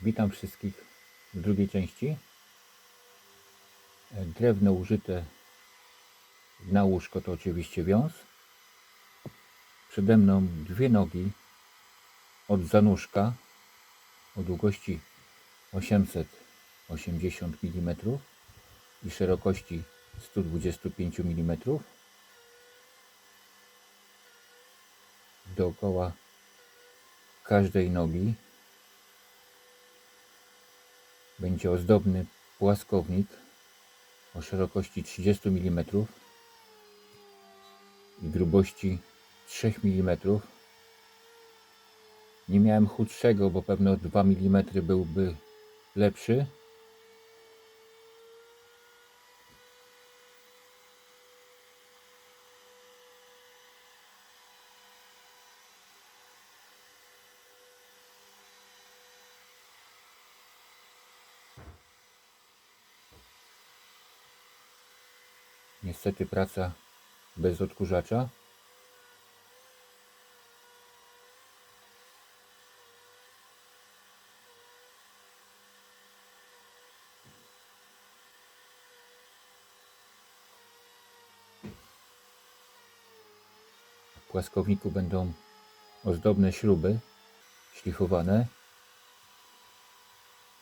Witam wszystkich w drugiej części. Drewno użyte na łóżko to oczywiście wiąz. Przede mną dwie nogi od zanóżka o długości 880 mm i szerokości 125 mm. Dookoła każdej nogi będzie ozdobny płaskownik o szerokości 30 mm i grubości 3 mm. Nie miałem chudszego, bo pewno 2 mm byłby lepszy. Niestety praca bez odkurzacza. W płaskowniku będą ozdobne śruby szlifowane,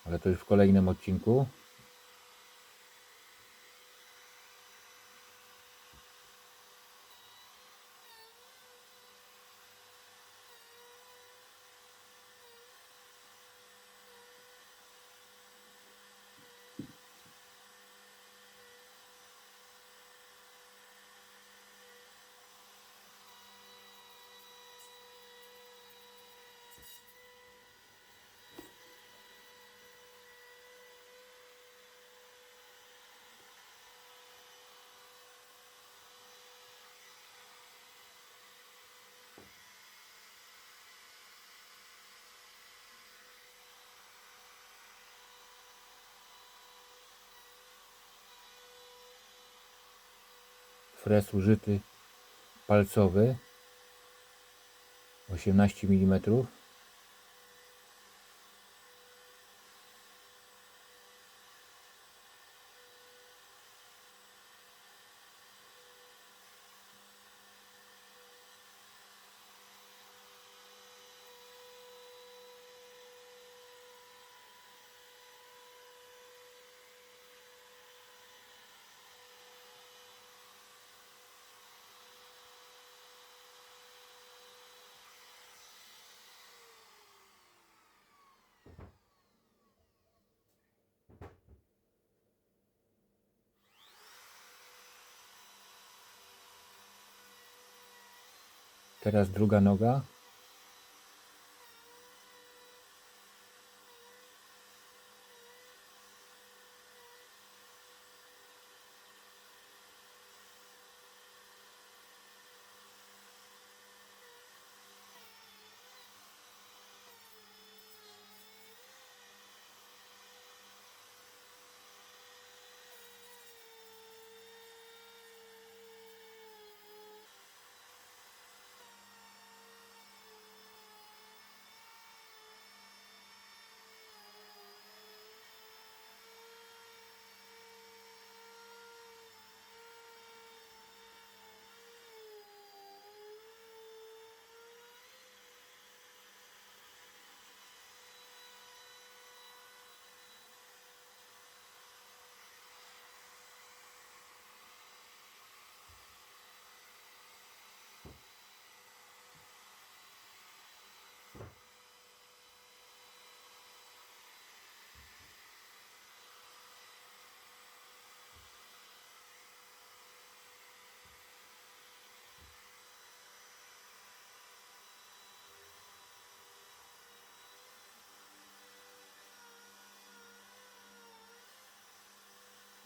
ale to już w kolejnym odcinku. Frez użyty palcowy 18 mm. Teraz druga noga.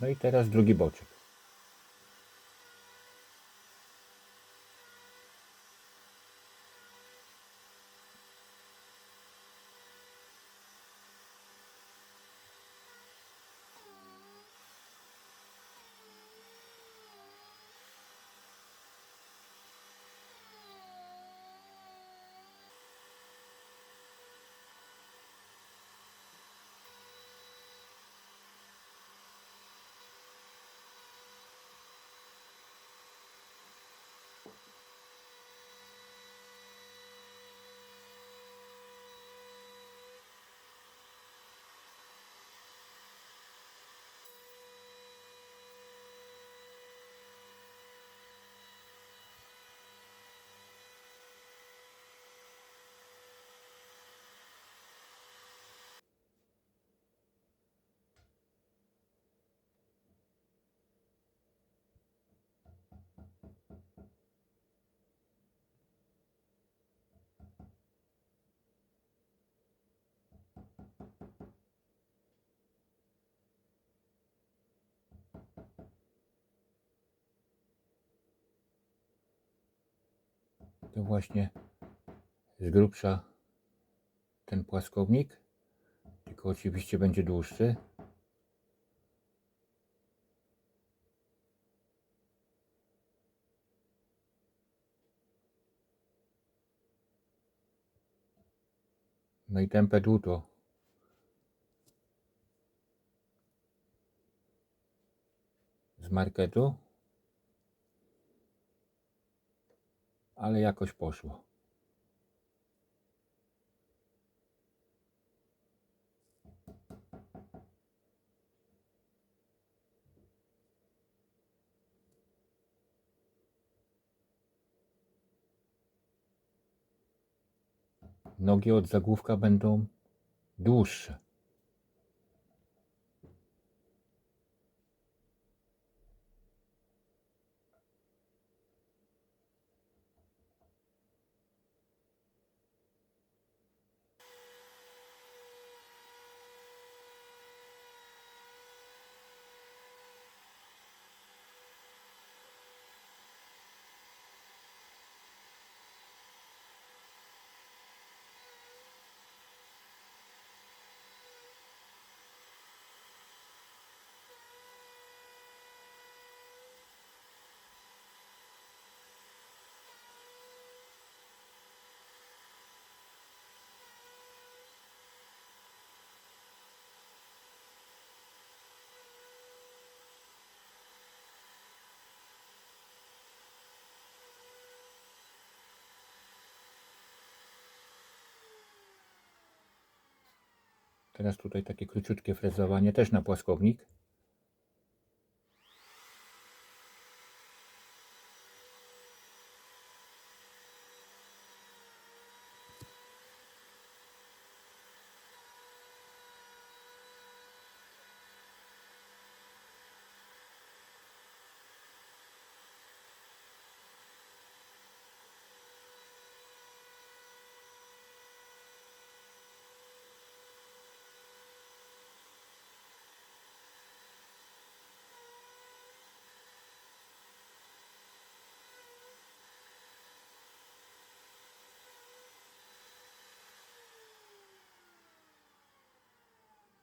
No i teraz drugi boczek. To właśnie z grubsza ten płaskownik, tylko oczywiście będzie dłuższy. No i tempę dłuto z marketu, ale jakoś poszło. Nogi od zagłówka będą dłuższe. Teraz tutaj takie króciutkie frezowanie, też na płaskownik.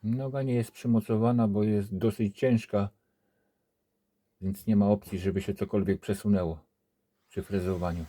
Noga nie jest przymocowana, bo jest dosyć ciężka, więc nie ma opcji, żeby się cokolwiek przesunęło przy frezowaniu.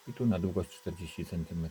I tu na długość 40 cm.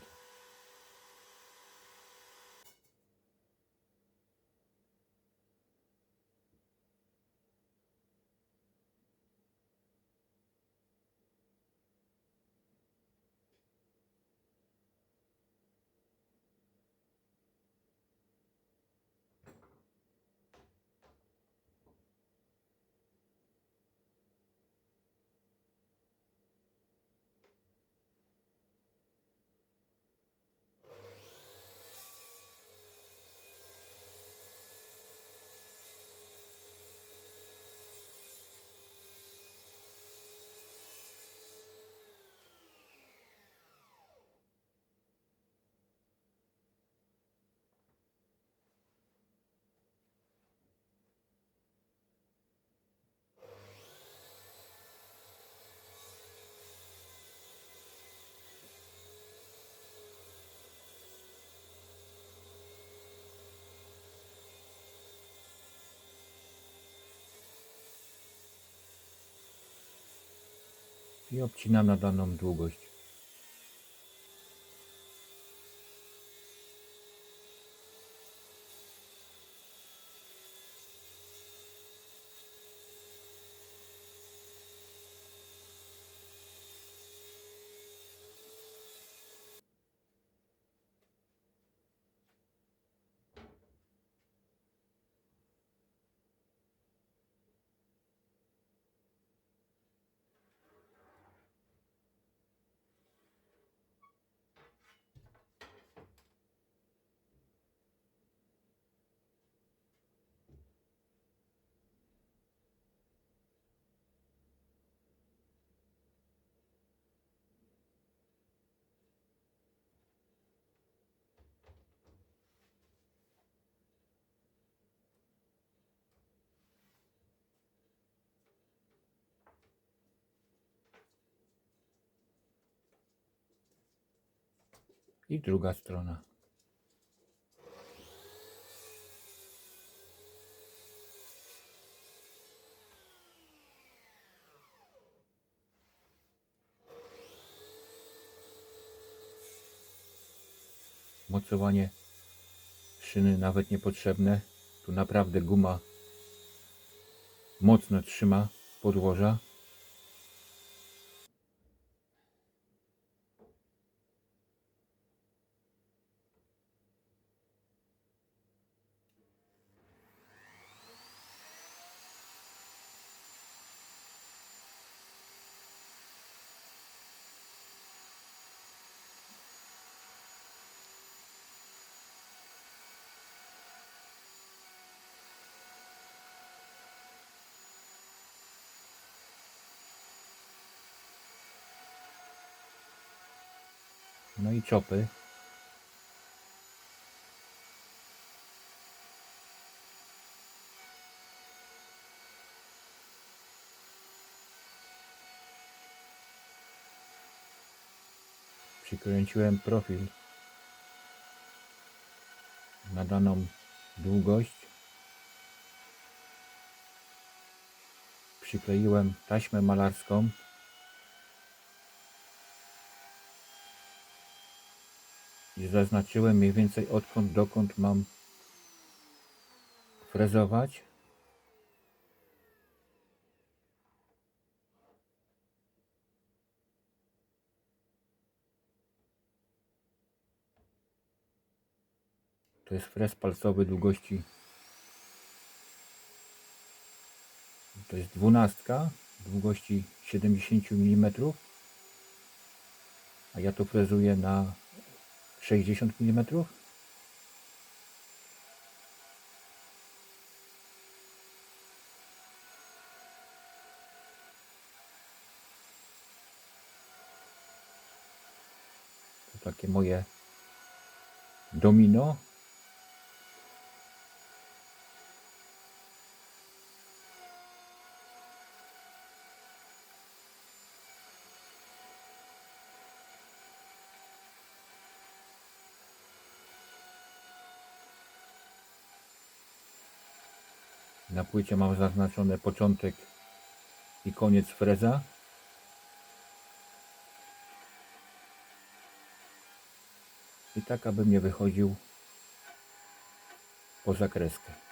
I obcinam na daną długość. I druga strona. Mocowanie szyny nawet niepotrzebne. Tu naprawdę guma mocno trzyma podłoża. No i czopy. Przykręciłem profil na daną długość. Przykleiłem taśmę malarską. I zaznaczyłem mniej więcej odkąd dokąd mam frezować. To jest frez palcowy długości. To jest 12 długości 70 mm. A ja to frezuję na 60 mm. To takie moje domino. Na płycie mam zaznaczony początek i koniec freza. I tak, aby mnie wychodził poza kreskę.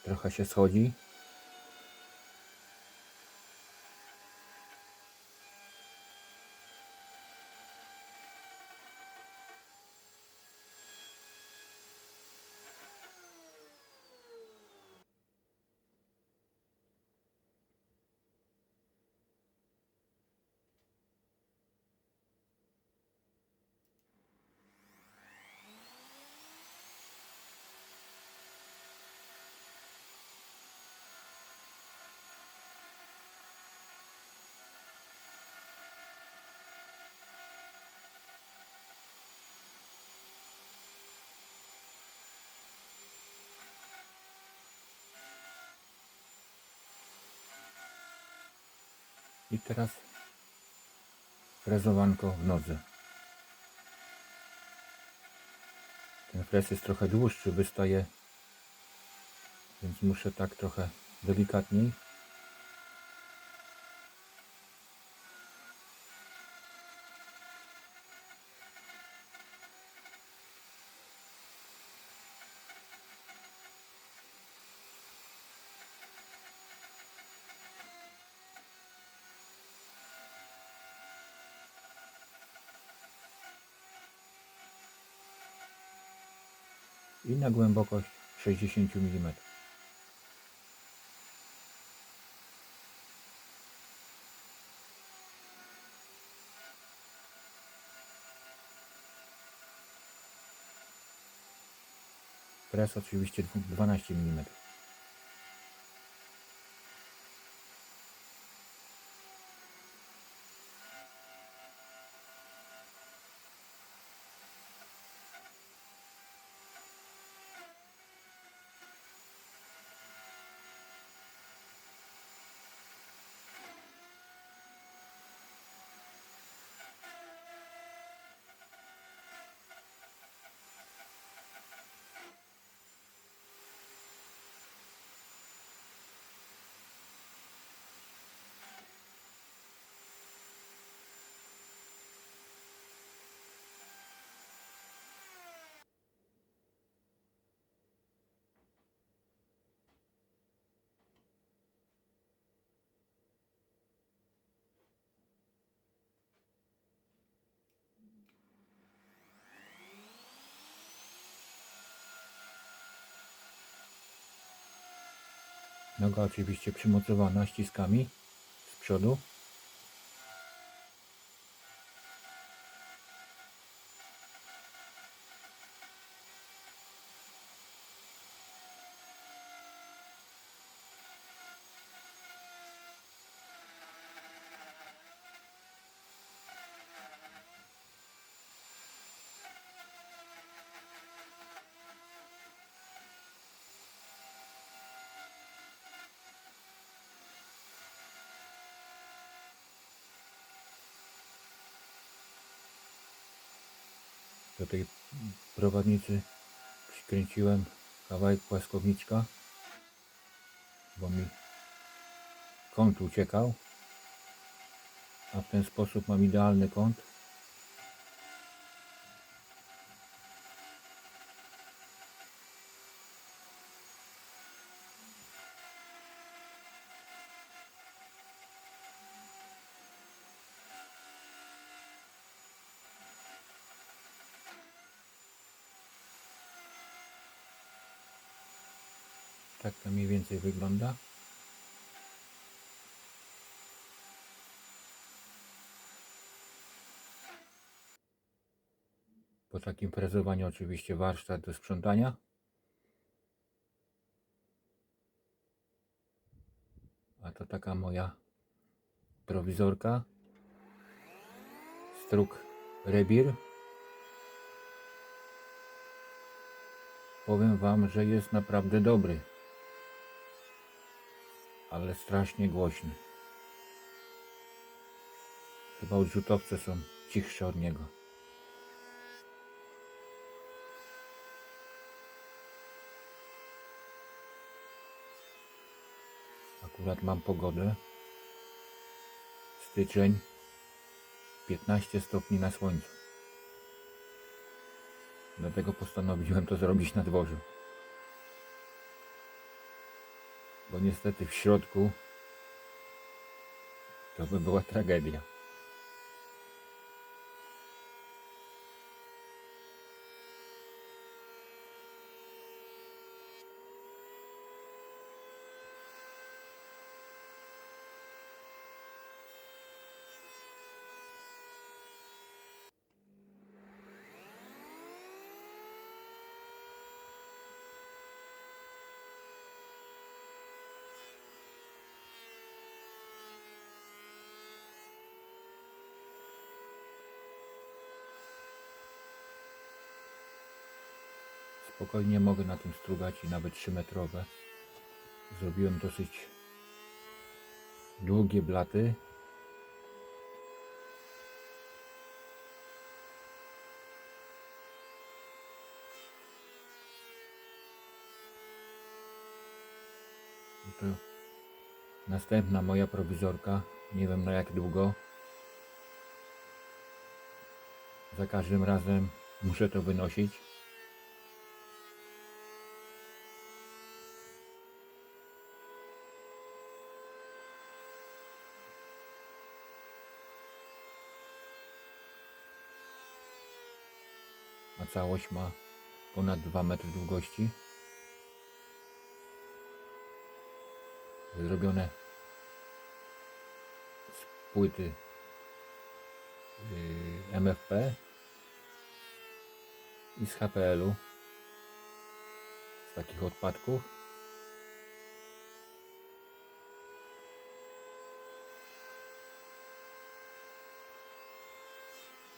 Trochę się schodzi. I teraz frezowanko w nodze. Ten frez jest trochę dłuższy, wystaje, więc muszę tak trochę delikatniej. I na głębokość 60 mm. Press oczywiście 12 mm. Noga oczywiście przymocowana ściskami z przodu. Do tej prowadnicy przykręciłem kawałek płaskowniczka, bo mi kąt uciekał, a w ten sposób mam idealny kąt. Tak to mniej więcej wygląda. Po takim frezowaniu oczywiście warsztat do sprzątania. A to taka moja prowizorka. Struk Rebir. Powiem wam, że jest naprawdę dobry. Ale strasznie głośny. Chyba odrzutowce są cichsze od niego. Akurat mam pogodę. Styczeń. 15 stopni na słońcu. Dlatego postanowiłem to zrobić na dworzu. Bo niestety w środku to by była tragedia. Spokojnie mogę na tym strugać i nawet 3-metrowe. Zrobiłem dosyć długie blaty, Następna moja prowizorka, nie wiem na jak długo. Za każdym razem muszę to wynosić. A całość ma ponad 2 metry długości. Zrobione z płyty MFP i z HPL-u, z takich odpadków.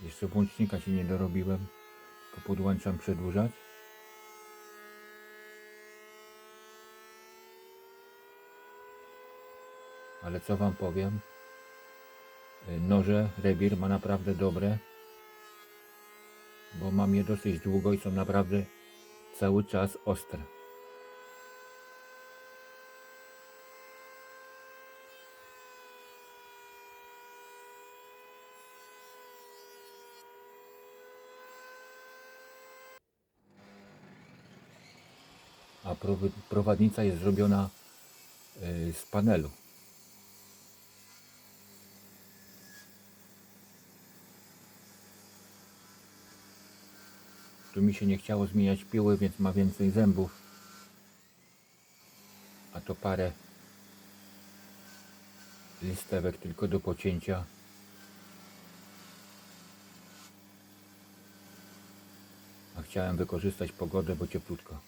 Jeszcze włącznika się nie dorobiłem, tylko podłączam przedłużacz. Ale co wam powiem, noże Rebir ma naprawdę dobre, bo mam je dosyć długo i są naprawdę cały czas ostre. A prowadnica jest zrobiona z panelu. Tu mi się nie chciało zmieniać piły, więc ma więcej zębów. A to parę listewek tylko do pocięcia. A chciałem wykorzystać pogodę, bo cieplutko.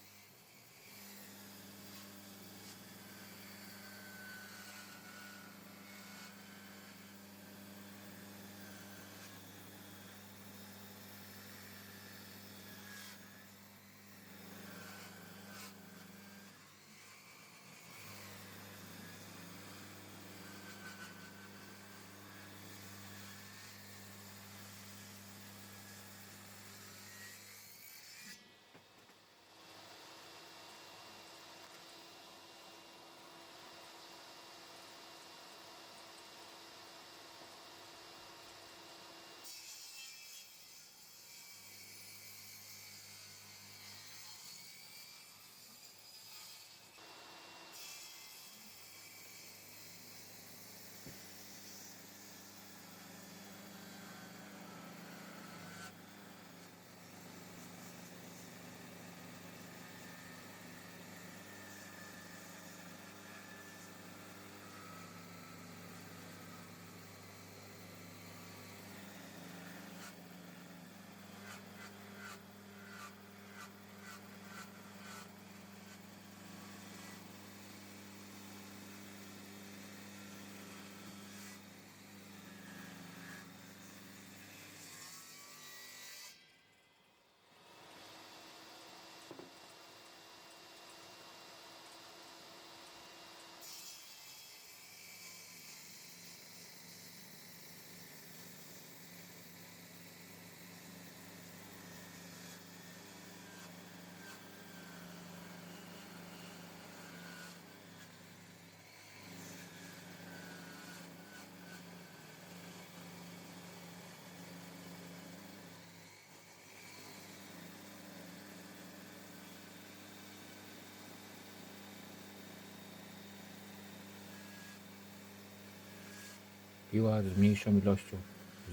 Piła z mniejszą ilością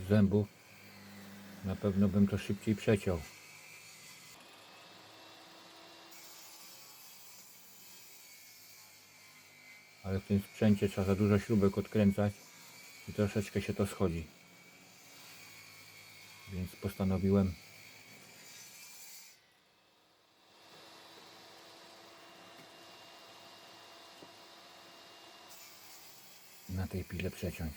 zębów, na pewno bym to szybciej przeciął. Ale w tym sprzęcie trzeba za dużo śrubek odkręcać i troszeczkę się to schodzi. Więc postanowiłem na tej pile przeciąć.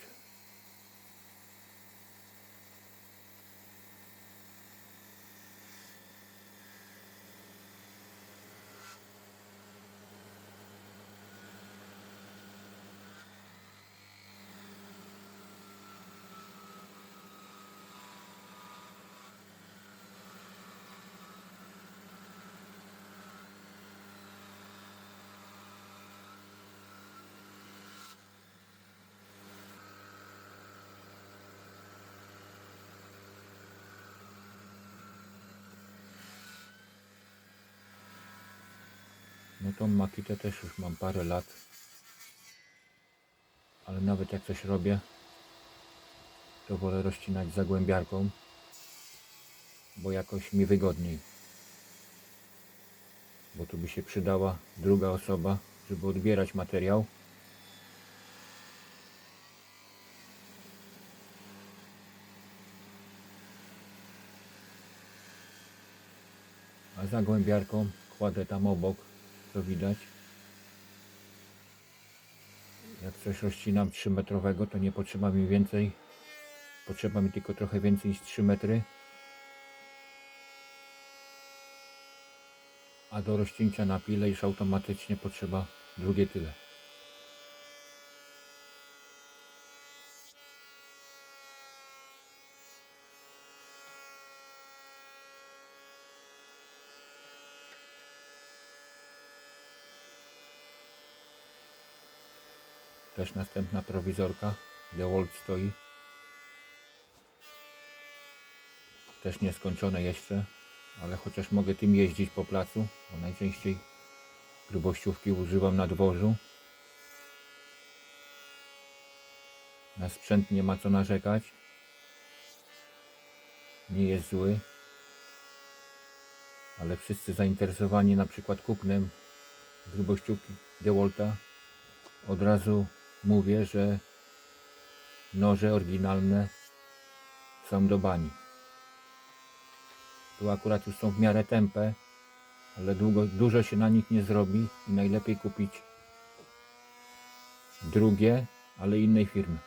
No tą Makitę też już mam parę lat, ale nawet jak coś robię, to wolę rozcinać zagłębiarką, bo jakoś mi wygodniej. Bo tu by się przydała druga osoba, żeby odbierać materiał. A zagłębiarką kładę tam obok, co widać. Jak coś rozcinam 3-metrowego, to nie potrzeba mi więcej. Potrzeba mi tylko trochę więcej niż 3 metry. A do rozcięcia na pile już automatycznie potrzeba drugie tyle. Też następna prowizorka. DeWalt stoi. Też nieskończone jeszcze, ale chociaż mogę tym jeździć po placu, bo najczęściej grubościówki używam na dworzu. Na sprzęt nie ma co narzekać. Nie jest zły. Ale wszyscy zainteresowani na przykład kupnem grubościówki DeWalta, od razu mówię, że noże oryginalne są do bani. Tu akurat już są w miarę tępe, ale dużo się na nich nie zrobi i najlepiej kupić drugie, ale innej firmy.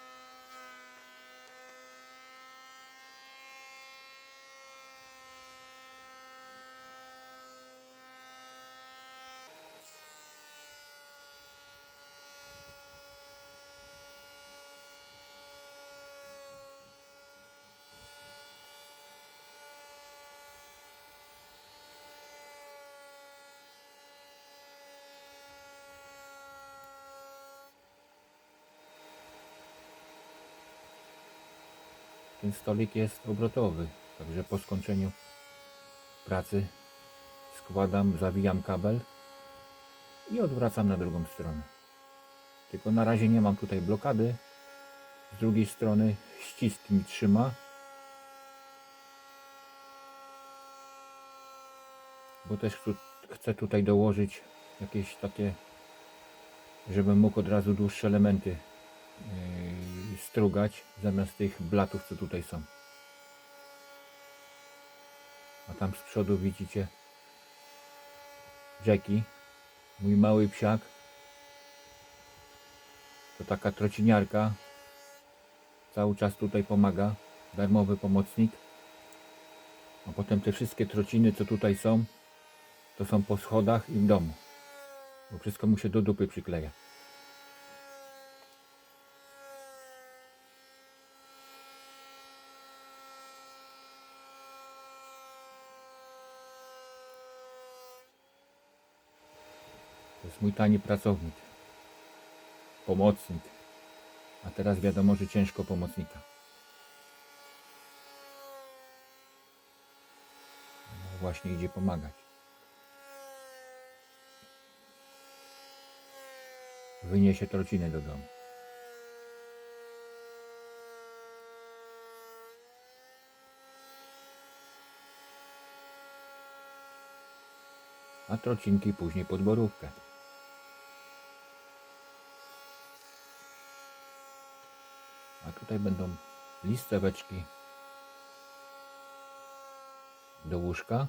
Ten stolik jest obrotowy, także po skończeniu pracy składam, zawijam kabel i odwracam na drugą stronę. Tylko na razie nie mam tutaj blokady. Z drugiej strony ścisk mi trzyma, bo też chcę tutaj dołożyć jakieś takie, żebym mógł od razu dłuższe elementy strugać zamiast tych blatów, co tutaj są. A tam z przodu widzicie Jackie, mój mały psiak. To taka trociniarka. Cały czas tutaj pomaga. Darmowy pomocnik. A potem te wszystkie trociny, co tutaj są, to są po schodach i w domu. Bo wszystko mu się do dupy przykleja. To jest mój tani pracownik. Pomocnik. A teraz wiadomo, że ciężko pomocnika. No właśnie idzie pomagać. Wyniesie trociny do domu. A trocinki później pod borówkę. A tutaj będą listeweczki do łóżka.